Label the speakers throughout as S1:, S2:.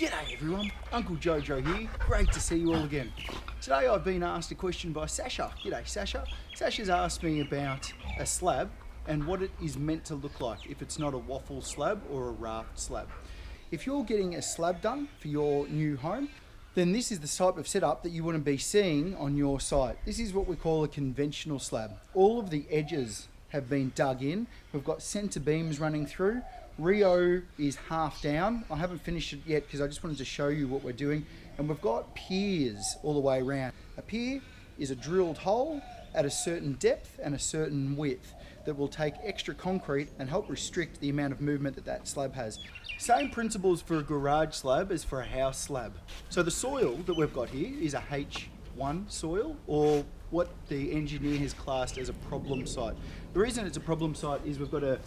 S1: G'day everyone, Uncle Jojo here. Great to see you all again. Today I've been asked a question by Sasha. G'day Sasha. Sasha's asked me about a slab and what it is meant to look like if it's not a waffle slab or a raft slab. If you're getting a slab done for your new home, then this is the type of setup that you want to be seeing on your site. This is what we call a conventional slab. All of the edges have been dug in. We've got centre beams running through. Rio is half down. I haven't finished it yet because I just wanted to show you what we're doing. And we've got piers all the way around. A pier is a drilled hole at a certain depth and a certain width that will take extra concrete and help restrict the amount of movement that that slab has. Same principles for a garage slab as for a house slab. So the soil that we've got here is a H1 soil, or what the engineer has classed as a problem site. The reason it's a problem site is we've got a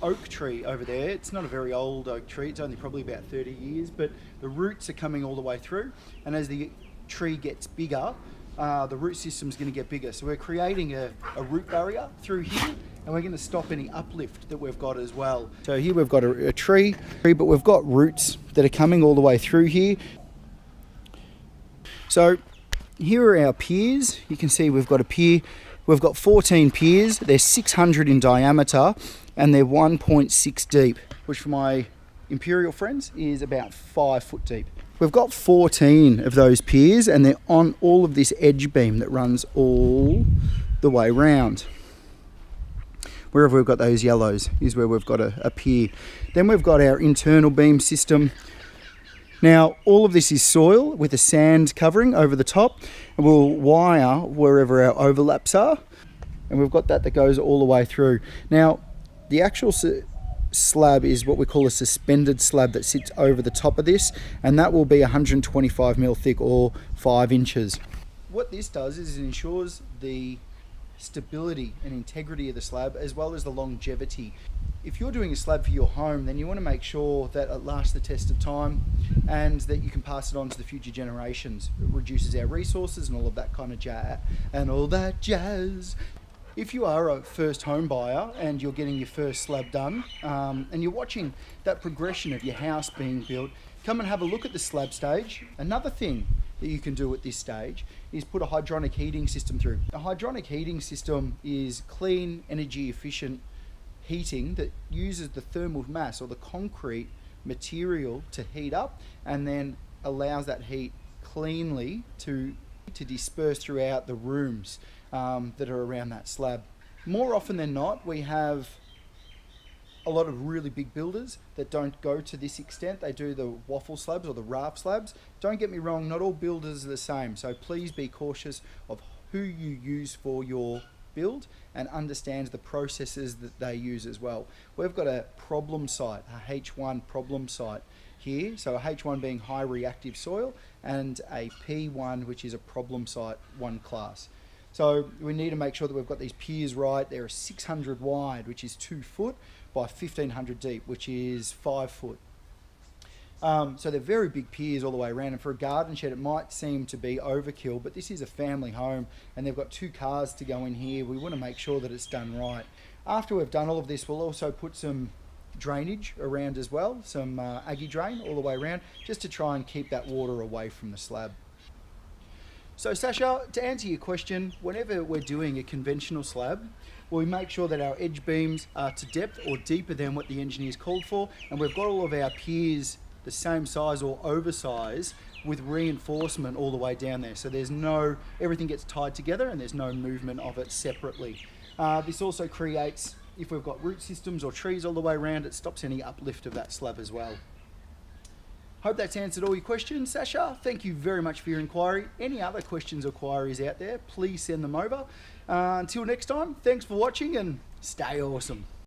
S1: oak tree over there. It's not a very old oak tree, it's only probably about 30 years, but the roots are coming all the way through, and as the tree gets bigger, the root system is going to get bigger. So we're creating a root barrier through here, and we're going to stop any uplift that we've got as well. So here we've got a tree, but we've got roots that are coming all the way through here. So here are our piers. You can see we've got a pier. We've got 14 piers. They're 600 in diameter and they're 1.6 deep, which for my imperial friends is about 5 foot deep. We've got 14 of those piers and they're on all of this edge beam that runs all the way round. Wherever we've got those yellows is where we've got a pier. Then we've got our internal beam system. Now, all of this is soil with a sand covering over the top, and we'll wire wherever our overlaps are, and we've got that goes all the way through. Now, the actual slab is what we call a suspended slab that sits over the top of this, and that will be 125 mil thick or 5 inches. What this does is it ensures the stability and integrity of the slab as well as the longevity. If you're doing a slab for your home, then you want to make sure that it lasts the test of time and that you can pass it on to the future generations. It reduces our resources and all of that kind of jazz. If you are a first home buyer and you're getting your first slab done and you're watching that progression of your house being built, come and have a look at the slab stage. Another thing that you can do at this stage is put a hydronic heating system through. A hydronic heating system is clean, energy efficient heating that uses the thermal mass or the concrete material to heat up and then allows that heat cleanly to disperse throughout the rooms that are around that slab. More often than not, we have a lot of really big builders that don't go to this extent. They do the waffle slabs or the raft slabs. Don't get me wrong, not all builders are the same, so please be cautious of who you use for your build and understand the processes that they use as well. We've got a problem site, a H1 problem site here, so a H1 being high reactive soil and a P1 which is a problem site 1 class. So we need to make sure that we've got these piers right. They're 600 wide, which is 2 foot, by 1500 deep, which is 5 foot. So they're very big piers all the way around, and for a garden shed it might seem to be overkill, but this is a family home and they've got 2 cars to go in here. We want to make sure that it's done right. After we've done all of this, we'll also put some drainage around as well, some aggie drain all the way around, just to try and keep that water away from the slab. So Sasha, to answer your question, whenever we're doing a conventional slab, we make sure that our edge beams are to depth or deeper than what the engineers called for, and we've got all of our piers the same size or oversize with reinforcement all the way down there. So there's everything gets tied together and there's no movement of it separately. This also creates, if we've got root systems or trees all the way around, it stops any uplift of that slab as well. Hope that's answered all your questions, Sasha. Thank you very much for your inquiry. Any other questions or queries out there, please send them over. Until next time, thanks for watching and stay awesome.